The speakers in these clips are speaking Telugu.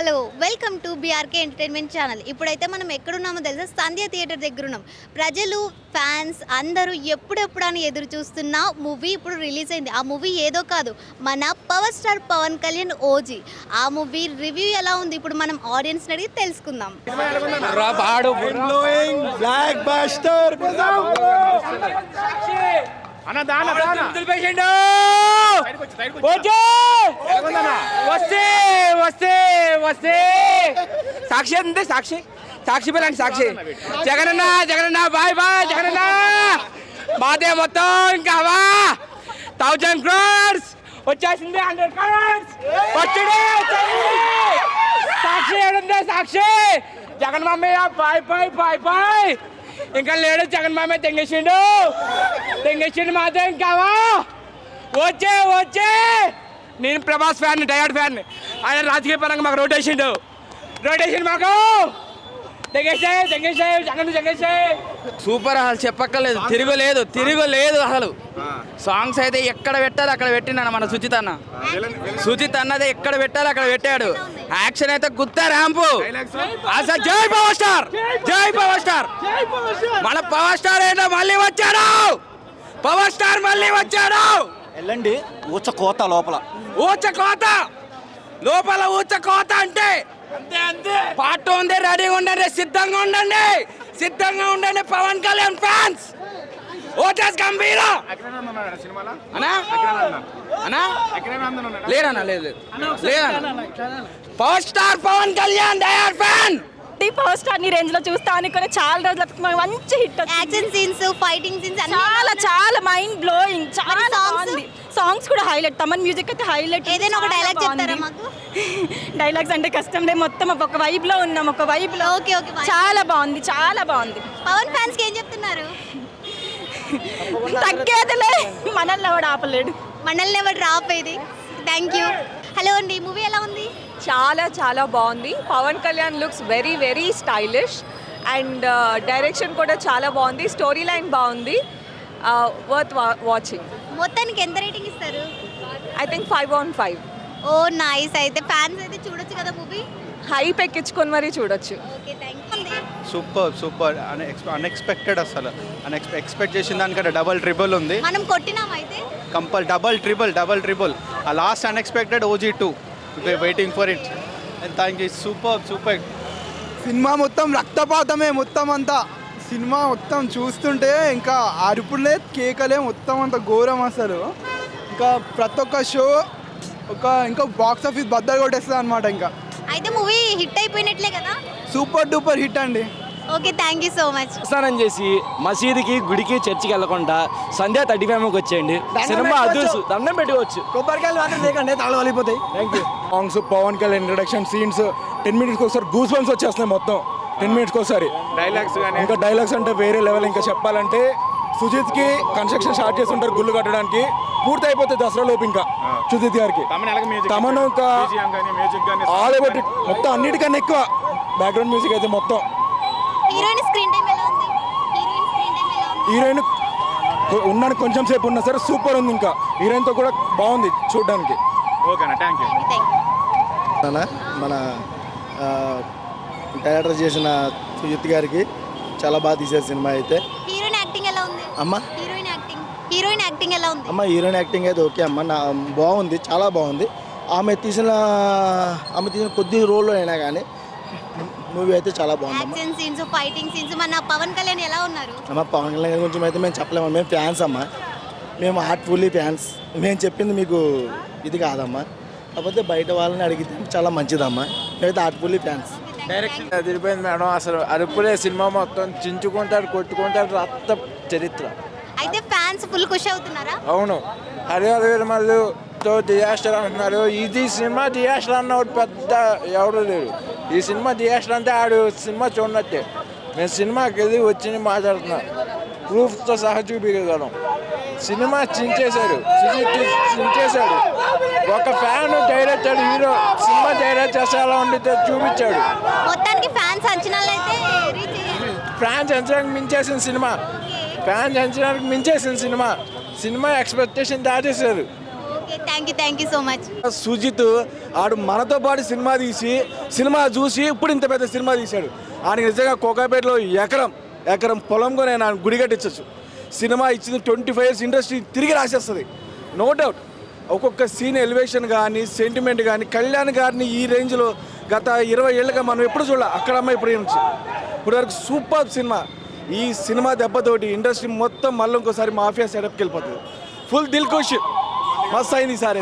Hello welcome to BRK entertainment channel. ఇప్పుడైతే మనం ఎక్కడున్నామో తెలుసా? సంధ్య థియేటర్ దగ్గర ఉన్నాం. ప్రజలు, ఫ్యాన్స్ అందరూ ఎప్పుడెప్పుడని ఎదురు చూస్తున్న మూవీ ఇప్పుడు రిలీజ్ అయింది. ఆ మూవీ ఏదో కాదు, మన power star Pawan Kalyan OG. ఆ మూవీ రివ్యూ ఎలా ఉంది ఇప్పుడు మనం ఆడియన్స్ అడిగి తెలుసుకుందాం. సాక్షి అంతే సాక్షి పిల్లండి సాక్షి జగనన్న బాయ్ జగనన్న మాదే మొత్తం ఇంకా 1000 crores వచ్చేసింది 100 crores వచ్చి సాక్షి ఏడుంది సాక్షి జగన్ మామయ్య బాయ్ ఇంకా లేడు జగన్ మామయ్య తెంగేసిండు మాదే ఇంకా వచ్చే నేను ప్రభాస్ ఫ్యాన్ డయాడ్ ఫ్యాన్ ఆయన రాజకీయ పరంగా మాకు రోటేషన్ మాకు సూపర్ అసలు చెప్పక్కర్లేదు తిరుగులేదు అసలు సాంగ్స్ అయితే ఎక్కడ పెట్టాలి అక్కడ పెట్టినా మన సుచిత్ అన్నదే ఎక్కడ పెట్టాలి అక్కడ పెట్టాడు. యాక్షన్ అయితే గుత్త ర్యాంపు అసలు జై పవర్ స్టార్ మన పవర్ స్టార్ ఏంటో మళ్ళీ వచ్చాడు వెళ్ళండి ఊచ కోత లోపల ఊచ కోత అంటే పాట ఉంది. రెడీగా ఉండండి, సిద్ధంగా ఉండండి పవన్ కళ్యాణ్ ఫ్యాన్స్. ఓటేస్ గంభీరా లేదు power star Pawan Kalyan diehard fan. Power star ని రేంజ్ లో చూస్తా అని కూడా చాలా రోజులకు మంచి hit. Action scenes, fighting scenes చాలా మైండ్ బ్లోయింగ్. చాలా బాగుంది. సాంగ్స్ కూడా హైలైట్. తమన్ మ్యూజిక్ అయితే హైలైట్. ఏదైనా ఒక డైలాగ్ చెప్తారా మాకు? డైలాగ్స్ అంటే కష్టం లే, మొత్తం ఒక వైబ్ లో ఉన్నాం. ఓకే చాలా బాగుంది. పవన్ ఫ్యాన్స్ కి ఏం చెప్తున్నారు? తగ్గేదిలే, మనల్ని ఎవడు ఆపలేడు. మనల్ని ఎవరు ఆపేది. Thank you. హలో అండి, మూవీ ఎలా ఉంది? చాలా బాగుంది. Pawan Kalyan looks very stylish and direction కూడా చాలా బాగుంది. స్టోరీ లైన్ బాగుంది. Worth watching. మొత్తానికి ఎంత రేటింగ్ ఇస్తారు? I think 5/5. Oh nice. అయితే ఫ్యాన్స్ అయితే చూడొచ్చు కదా మూవీ? హైప్ ఎక్కించుకొని మరీ చూడొచ్చు. Okay thank you. Super unexpected. అసలు ఎక్స్పెక్ట్ చేసిన దానికంటే డబల్ ట్రిపుల్ ఉంది. మనం కొట్టినాం అయితే డబల్ ట్రిపుల్. ఆ last unexpected OG 2 waiting for it. And thank you. Super. Cinema మొత్తం రక్తపాతమే. మొత్తం అంతా సినిమా మొత్తం చూస్తుంటే ఇంకా అరుపులే కేకలే మొత్తం అంత ఘోరం అసలు. ఇంకా ప్రతి ఒక్క షో ఇంకా బాక్స్ ఆఫీస్ బద్దలు కొట్టేస్తుంది అనమాట. ఇంకా అయితే మూవీ హిట్ అయిపోయినట్లే కదా? సూపర్ డూపర్ హిట్ అండి. Okay thank you so much. స్నానం చేసి మసీదుకి, గుడికి, చర్చికి వెళ్ళకుండా సంధ్య 35కి వచ్చేయండి. సినిమా అదృశ్యం, దండం పెట్టుకోవచ్చు. కొబ్బరికాయలు మాత్రం లేకండి, తాళం వెళ్ళిపోతాయి. Thank you. Songs, Pawan Kalyan introduction scenes 10 minutes ఒకసారి గూస్ బంప్స్ వచ్చేస్తున్నాయి. మొత్తం 10 minutes ఒకసారి ఇంకా డైలాగ్స్ అంటే వేరే లెవెల్. ఇంకా చెప్పాలంటే సుజిత్కి కన్స్ట్రక్షన్ స్టార్ట్ చేస్తుంటారు గుళ్ళు కట్టడానికి, పూర్తి అయిపోతుంది దసరా లోపు. ఇంకా సుజిత్ గారికి తమను ఇంకా ఆల్ ఓవర్ మొత్తం అన్నిటికన్నా ఎక్కువ బ్యాక్గ్రౌండ్ మ్యూజిక్ అయితే మొత్తం. హీరోయిన్ స్క్రీన్ టైం ఎలా ఉంది? హీరోయిన్ ఉన్నాను కొంచెం సేపు ఉన్నా సరే సూపర్ ఉంది. ఇంకా హీరోయిన్తో కూడా బాగుంది చూడడానికి. ఓకేనా, థ్యాంక్ యూ. మన డైరెక్టర్ చేసిన సుజిత్ గారికి చాలా బాగా తీశారు సినిమా అయితే. హీరోయిన్ యాక్టింగ్ ఎలా ఉంది అమ్మ? హీరోయిన్ యాక్టింగ్ ఎలా ఉంది? హీరోయిన్ యాక్టింగ్ అయితే ఓకే అమ్మ, బాగుంది, చాలా బాగుంది. ఆమె తీసిన కొద్ది రోల్లో అయినా కానీ మూవీ అయితే చాలా బాగుంది. Action scenes, fighting scenes. మన పవన్ కళ్యాణ్ ఎలా ఉన్నారు? పవన్ కళ్యాణ్ గురించి అయితే మేము చెప్పలేము. మేము ఫ్యాన్స్ అమ్మా, మేము హార్ట్ఫుల్లీ ఫ్యాన్స్. మేము చెప్పింది మీకు ఇది కాదమ్మా, కాకపోతే బయట వాళ్ళని అడిగితే చాలా మంచిదమ్మా. మేమైతే హార్ట్ఫుల్లీ ఫ్యాన్స్. డైరెక్షన్ తిరిగిపోయింది మేడం. అసలు అరుపులే సినిమా మొత్తం. చించుకుంటారు, కొట్టుకుంటారు, రక్త చరిత్ర. అయితే ఫ్యాన్స్ ఫుల్ ఖుషి అవుతున్నారా? అవును. హరిహరమల్లుతో డిజాస్టర్ అంటున్నారు. ఇది సినిమా డిజాస్టర్ అన్న పెద్ద ఎవరు లేరు. ఈ సినిమా డిజాస్టర్ అంటే ఆడు సినిమా చూడనట్టే. మేము సినిమాకి వెళ్ళి వచ్చి మాట్లాడుతున్నాం, ప్రూఫ్తో సహా చూపించగలం. సినిమా చించేశాడు. ఒక fan director, hero cinema direct చేస్తే ఎలా ఉండితే చూపించాడు. మొత్తానికి ఫ్యాన్స్ అంచనాలు అయితే రీచ్ అయ్యారు. ఫ్యాన్స్ అంచనాలకు మించేసిన సినిమా. సినిమా ఎక్స్పెక్టేషన్ దాటేశారు. Okay, thank you so much. Sujeeth ఆడు మనతో పాటు సినిమా చూసి ఇప్పుడు ఇంత పెద్ద సినిమా తీశాడు. ఆయనకి నిజంగా కోకాపేటలో ఎకరం పొలం కొని ఆయన గుడి కట్టించవచ్చు. సినిమా ఇచ్చింది 25 years ఇండస్ట్రీ తిరిగి రాసేస్తుంది, నో డౌట్. ఒక్కొక్క సీన్ ఎలివేషన్ కానీ సెంటిమెంట్ కానీ కళ్యాణ్ గారిని ఈ రేంజ్లో గత 20 ఏళ్ళుగా మనం ఎప్పుడు చూడాలి. అక్కడమ్మ ఇప్పుడు వరకు సూపర్ సినిమా. ఈ సినిమా దెబ్బతోటి ఇండస్ట్రీ మొత్తం మళ్ళీ ఇంకోసారి మాఫియా సెటప్కి వెళ్ళిపోతుంది. ఫుల్ దిల్ ఖుష్ మస్త్ అయింది sir.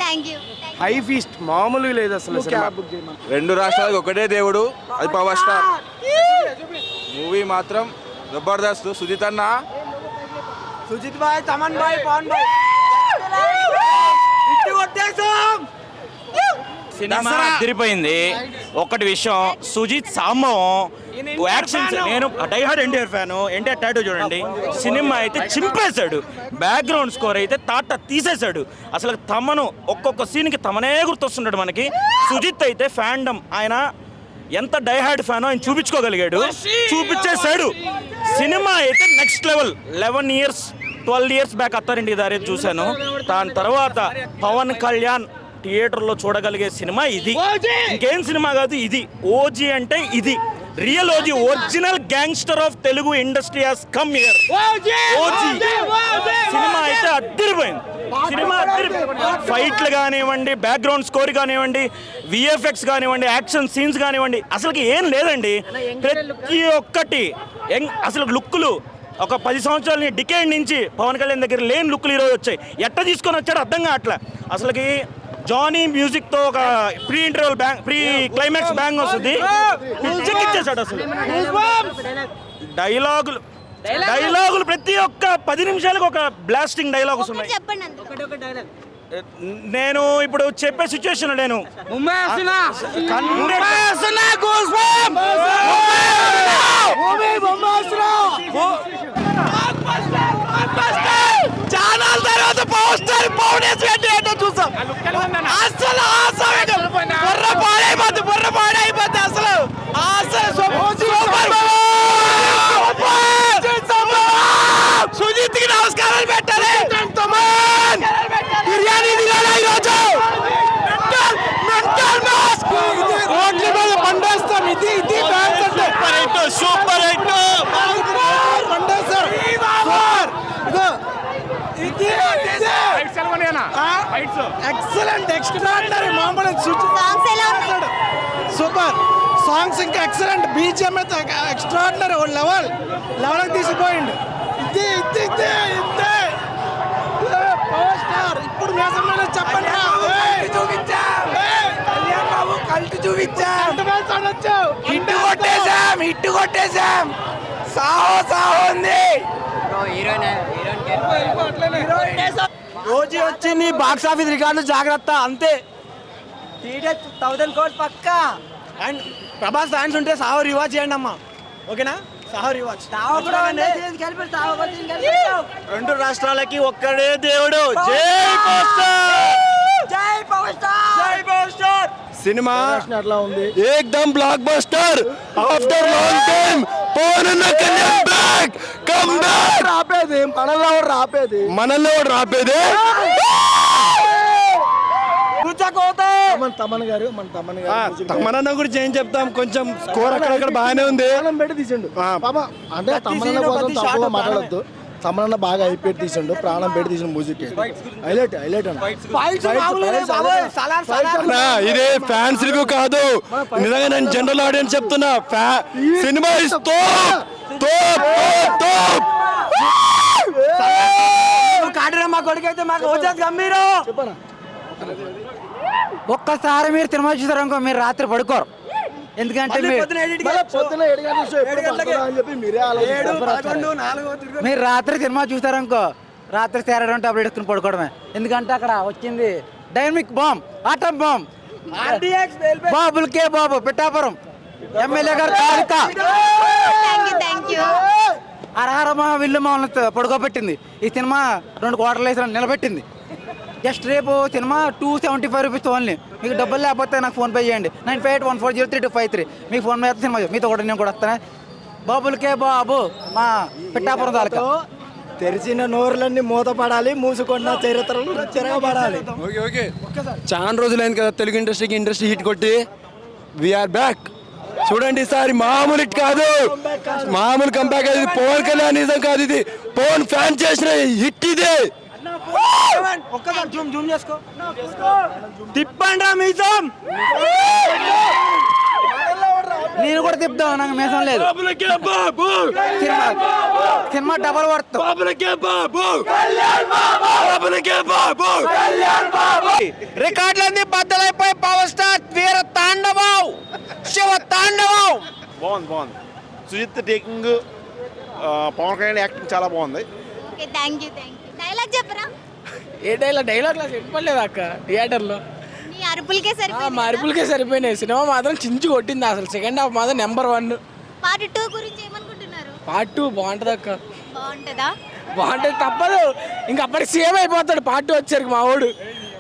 Thank you. High feast మామూలుగా లేదు అసలు. రెండు రాష్ట్రాలకు ఒకటే దేవుడు, అది పవర్ స్టార్. మూవీ మాత్రం జబర్దస్త్. సుజిత్ అన్న, సుజిత్ బాయ్, తమన్ బాయ్, పవన్ బాయ్ సినిమా అదిరిపోయింది. ఒకటి విషయం, సుజిత్ సాంబవం యాక్షన్స్. నేను diehard NTR fan. NTR tattoo చూడండి. సినిమా అయితే చింపేశాడు. బ్యాక్గ్రౌండ్ స్కోర్ అయితే తీసేశాడు. అసలు తమను ఒక్కొక్క సీన్కి తమనే గుర్తొస్తున్నాడు మనకి. సుజిత్ అయితే ఫ్యాండమ్, ఆయన ఎంత డైహార్డ్ ఫ్యానో ఆయన చూపించుకోగలిగాడు, చూపించేశాడు. సినిమా అయితే next level. 11 years 12 years back Attarintiki Daari చూశాను. దాని తర్వాత పవన్ కళ్యాణ్ థియేటర్లో చూడగలిగే సినిమా ఇది. ఇంకేం సినిమా కాదు ఇది. ఓజీ అంటే ఇది real OG, original gangster of Telugu industry has come here. OG cinema అయితే అదిరిపోయింది. సినిమా ఫైట్లు కానివ్వండి, బ్యాక్గ్రౌండ్ స్కోర్ కానివ్వండి, విఎఫ్ఎక్స్ కానివ్వండి, యాక్షన్ సీన్స్ కానివ్వండి, అసలుకి ఏం లేదండి. ప్రతి ఒక్కటి అసలు లుక్కులు ఒక 10 సంవత్సరాల డికేడ్ నుంచి పవన్ కళ్యాణ్ దగ్గర లేని లుక్కులు ఈరోజు వచ్చాయి. ఎట్ట తీసుకొని వచ్చాడు అర్థం కావట్లే. అసలుకి జానీ మ్యూజిక్తో ఒక ప్రీ క్లైమాక్స్ బ్యాంగ్ వస్తుంది, ఇచ్చేసాడు. అసలు డైలాగులు ప్రతి ఒక్క 10 నిమిషాలకు ఒక బ్లాస్టింగ్ డైలాగ్స్ ఉన్నాయి. చెప్పండి అంతే. నేను ఇప్పుడు చెప్పే సిచ్యువేషన్ నేను ఛానల్ తర్వాత పోస్టర్ చూసాం. అసలు బుర్ర పాడైపోద్ది అసలు. సుజిత్ కి నమస్కారాలు పెట్టాలి. బిర్యానీ తినాలి ఈరోజు. పండేస్తాం. ఇది సూపర్ హిట్. Excellent, extraordinary. మామూలు సాంగ్స్ ఎలా ఉన్నాయి? సూపర్ సాంగ్స్, ఇంకా ఎక్సలెంట్. బీజిఎం అయితే ఎక్స్ట్రాడినరీ. లెవెల్కి తీసిపోయింది. Power star. ఇప్పుడు మేసంలో చెప్పండి. హిట్ కొట్టేశాం. సాహో ఉంది. రోజు వచ్చింది. బాక్స్ ఆఫీస్ రికార్డు జాగ్రత్త అంతే. 1000 crores పక్కా. అండ్ ప్రభాస్ ఫ్యాన్స్ ఉంటే సాహో రివాజ్ చేయండి అమ్మా, ఓకేనా? సాహో రివాజ్. రెండు రాష్ట్రాలకి ఒక్కడే దేవుడు. జై పవర్ స్టార్. సినిమా అట్లా ఉంది. ఏకదమ్ blockbuster. After long time Pawan Kalyan back, come back. రాపేది మనల్లో రాపేది. తమన్ గారు తమనన్న గురించి ఏం చెప్తాం, కొంచెం స్కోర్ అక్కడక్కడ బాగానే ఉంది. ప్రాణం పెట్టి తీసిండు పాప. అంటే తమనన్న కోసం తక్కువ మాట్లాడద్దు. తమనన్న బాగా అయిపోయి తీసిండు, ప్రాణం పెట్టి తీసిన మ్యూజిక్ హైలైట్ అన్న. ఇదే ఫ్యాన్స్ రివ్యూ కాదు, నిజంగా నేను జనరల్ ఆడియన్స్ చెప్తున్నా. సినిమా ఇస్తో మా కొడుకైతే మాకు వచ్చేది గంభీరం. ఒక్కసారి మీరు తిరుమల చూసారనుకో, మీరు రాత్రి పడుకోరు. ఎందుకంటే మీరు రాత్రి సినిమా చూసారనుకో, రాత్రి తేరడం టాబ్లెట్ ఎత్తుకుని పడుకోవడమే. ఎందుకంటే అక్కడ వచ్చింది డైనమిక్ బాంబ్, ఆటం బాంబ్. బాబులకే బాబు పిఠాపురం ఎమ్మెల్యే గారు కాలిక అరహరమా విల్లు మమ్మల్ని పడుకోబెట్టింది. ఈ సినిమా 2 quarters వేసిన నిలబెట్టింది. జస్ట్ రేపు సినిమా 275 rupees ఓన్లీ. మీకు డబ్బులు లేకపోతే నాకు ఫోన్ పే చేయండి. 9814032253. మీకు ఫోన్ పే సినిమా మీతో కూడా నేను కూడా వస్తాను. బాబులకే బాబు మా పిఠాపురం తాలూకా. తెరిచిన నోర్లన్నీ మూతపడాలి, మూసుకున్న చరిత్రలు తిరగబడాలి. ఓకే ఓకే చాలా రోజులైంది కదా తెలుగు ఇండస్ట్రీ హిట్ కొట్టి. We are back. చూడండి ఈసారి మామూలు హిట్ కాదు, మామూలు కంబ్యాక్. ఇది పవన్ కళ్యాణ్ నిజం కాదు, ఇది పవన్ ఫ్యాన్ చేసిన హిట్. ఇది ఒక్కసారి జూమ్ చేసుకో. తిప్పండి రా మీసం. నేను కూడా తిప్పుతాను, నాకు మేసం లేదు. Cinema double worth. రికార్డులన్నీ బద్దలైపోయి పవర్ స్టార్ వీర తాండవం, శివ తాండవం. బాగుంది. సుజిత్ టేకింగ్, పవన్ కళ్యాణ్ యాక్టింగ్ చాలా బాగుంది. Okay thank you. డైలాగ్ చెప్పరా? ఏ డైలాగ్ చెప్పలేదు అక్క థియేటర్లో. మీ అరుపులకే సరిపోయింది. మా అరుపులకే సరిపోయినాయి. సినిమా మాత్రం చించి కొట్టింది అసలు. సెకండ్ హాఫ్ మాత్రం నెంబర్ 1. పార్ట్ 2 గురించి ఏమనుకుంటున్నారు? పార్ట్ 2 బాగుంటుంది అక్క. బాగుంటుందా? బాగుంటుంది, తప్పదు. ఇంకా అప్పటికి సీఎం అయిపోతాడు పార్ట్ 2 వచ్చేసరికి. మా వాడు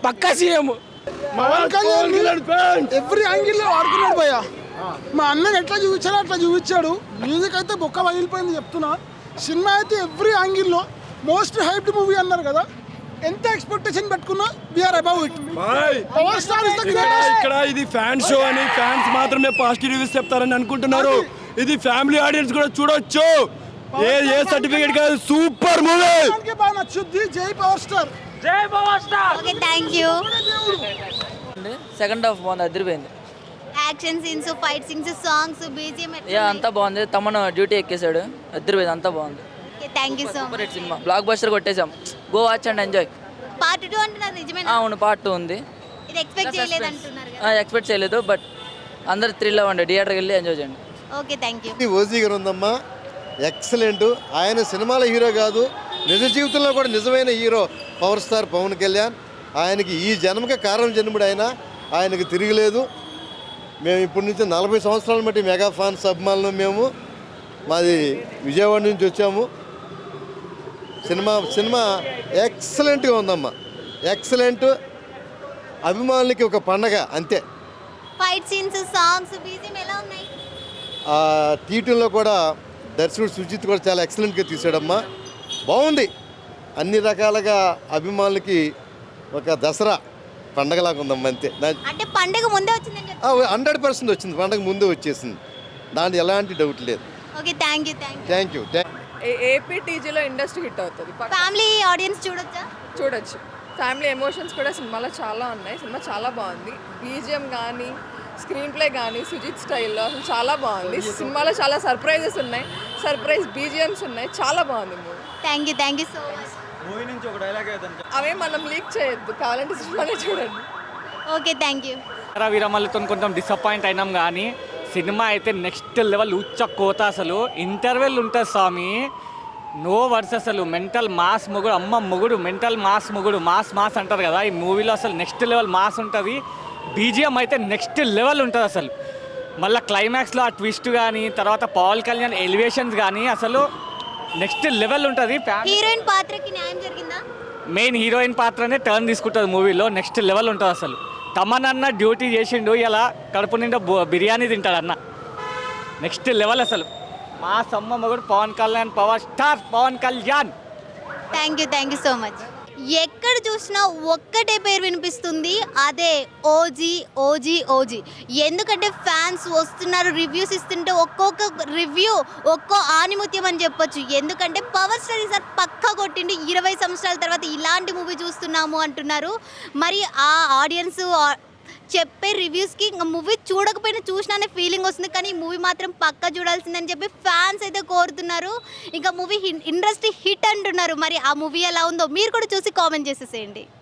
పక్కా సీఎం. పవన్ కళ్యాణ్ ఎవ్రీ యాంగిల్లో ఆడుకున్నాడు భయ్య. మా అన్నని ఎట్లా చూపించాడో అట్లా చూపించాడు. మ్యూజిక్ అయితే బొక్క వదిలిపోయింది చెప్తున్నా. సినిమా అయితే ఎవ్రీ యాంగిల్లో మోస్ట్ హైప్డ్ మూవీ అన్నారు కదా, ఎంత ఎక్స్పెక్టేషన్ పెట్టుకున్నా we're above it. Power star is the greatest. ఇక్కడ ఇది ఫ్యాన్ షో అని ఫ్యాన్స్ మాత్రమే పాజిటివ్ రివ్యూస్ చెప్తారని అనుకుంటున్నారు. ఇది ఫ్యామిలీ ఆడియన్స్ కూడా చూడొచ్చు. ఏ సర్టిఫికేట్ కాదు, సూపర్ మూవీ. బాగా నచ్చుద్ది. జై power star. Okay thank you. Second half బాగుంది, అదిరిపోయింది. Action scenes, fight scenes, songs, BGM అంతా బాగుంది. తమను డ్యూటీ ఎక్కేసాడు, అదిరిపోయింది, అంతా బాగుంది. Okay thank you so super much. Hit cinema, blockbuster కొట్టేసాం. Go watch and enjoy. Part 2 అంటున్నారు నిజమేనా? అవును, పార్ట్ 2 ఉంది. ఇది ఎక్స్పెక్ట్ చేయలేదు అంటున్నారు కదా. ఎక్స్పెక్ట్ చేయలేదు, బట్ అందరు థ్రిల్ అవ్వండి, థియేటర్కి వెళ్ళి ఎంజాయ్ చేయండి. Okay thank you. ఓజీ గారు ఉందమ్మా, ఎక్సలెంట్. ఆయన సినిమాల హీరో కాదు, నిజ జీవితంలో కూడా నిజమైన hero power star Pawan Kalyan. ఆయనకి ఈ జన్మకి కారణం జన్ముడు ఆయనకి తిరగలేదు. మేము ఇప్పటి నుంచి 40 సంవత్సరాల మట్టి మెగా ఫ్యాన్స్ అభిమానులు మేము. మాది విజయవాడ నుంచి వచ్చాము. సినిమా ఎక్సలెంట్గా ఉందమ్మా, ఎక్సలెంట్. అభిమానులకి ఒక పండగ అంతే. ఫైట్ సీన్స్, సాంగ్స్, బీజిఎం ఎలా ఉన్నాయి? టీటీలో కూడా దర్శకుడు సుజిత్ కూడా చాలా ఎక్సలెంట్గా తీసాడమ్మా, బాగుంది. అన్ని రకాలుగా అభిమానులకి ఒక దసరా పండగలాగా ఉందమ్మా అంతే. అంటే పండగ ముందే వచ్చిందని చెప్పి 100% వచ్చింది, పండగ ముందే వచ్చేసింది, దాంట్లో ఎలాంటి డౌట్ లేదు. Okay thank you. Thank you. AP టీజీలో ఇండస్ట్రీ హిట్ అవుతుంది. ఫ్యామిలీ ఆడియన్స్ చూడొచ్చా? చూడొచ్చు. ఫ్యామిలీ ఎమోషన్స్ కూడా సినిమాలో చాలా ఉన్నాయి. సినిమా చాలా బాగుంది. బీజిఎం కానీ, స్క్రీన్ ప్లే కానీ సుజిత్ స్టైల్లో అసలు చాలా బాగుంది. సినిమాలో చాలా సర్ప్రైజెస్ ఉన్నాయి, సర్ప్రైజ్ బీజిఎమ్స్ ఉన్నాయి. చాలా బాగుంది movie. Thank you so much. Movie నుంచి ఒక డైలాగ్ అవే మనం లీక్ చేయొద్దు, కావాలంటే సినిమానే చూడండి. Okay thank you. వీరమల్లితో కొంచెం డిసప్పాయింట్ అయినాం, కానీ సినిమా అయితే నెక్స్ట్ లెవెల్ ఉచ్చ కోత. అసలు ఇంటర్వెల్ ఉంటుంది స్వామి, నో వర్డ్స్. అసలు మెంటల్ మాస్ మొగుడు, అమ్మ మొగుడు, మెంటల్ మాస్ మొగుడు, మాస్ అంటారు కదా. ఈ మూవీలో అసలు నెక్స్ట్ లెవెల్ మాస్ ఉంటుంది. బీజిఎం అయితే నెక్స్ట్ లెవెల్ ఉంటుంది అసలు. మళ్ళీ క్లైమాక్స్లో ఆ ట్విస్ట్ కానీ, తర్వాత పవన్ కళ్యాణ్ ఎలివేషన్స్ కానీ అసలు నెక్స్ట్ లెవెల్ ఉంటుంది. హీరోయిన్ పాత్రకి న్యాయం జరిగిందా? మెయిన్ హీరోయిన్ పాత్రనే టర్న్ తీసుకుంటుంది మూవీలో. నెక్స్ట్ లెవెల్ ఉంటుంది అసలు. తమనన్న డ్యూటీ చేసిండు, ఇలా కడుపు నిండా బిర్యానీ తింటాడు అన్న. నెక్స్ట్ లెవెల్ అసలు. మా సమ్మ మగుడు Pawan Kalyan, power star Pawan Kalyan. Thank you so much. ఎక్కడ చూసినా ఒక్కటే పేరు వినిపిస్తుంది, అదే ఓజీ. ఎందుకంటే ఫ్యాన్స్ వస్తున్నారు, రివ్యూస్ ఇస్తుంటే ఒక్కొక్క రివ్యూ ఒక్కో ఆనిముత్యం అని చెప్పొచ్చు. ఎందుకంటే పవర్ స్టార్ ఈసారి పక్కా కొట్టిండి. 20 సంవత్సరాల తర్వాత ఇలాంటి మూవీ చూస్తున్నాము అంటున్నారు. మరి ఆ ఆడియన్స్ చెప్పే రివ్యూస్కి ఇంకా మూవీ చూడకపోయినా చూసినానే ఫీలింగ్ వస్తుంది. కానీ ఈ మూవీ మాత్రం పక్కా చూడాల్సిందని చెప్పి ఫ్యాన్స్ అయితే కోరుతున్నారు. ఇంకా మూవీ ఇండస్ట్రీ హిట్ అంటున్నారు. మరి ఆ మూవీ ఎలా ఉందో మీరు కూడా చూసి కామెంట్ చేసేసేయండి.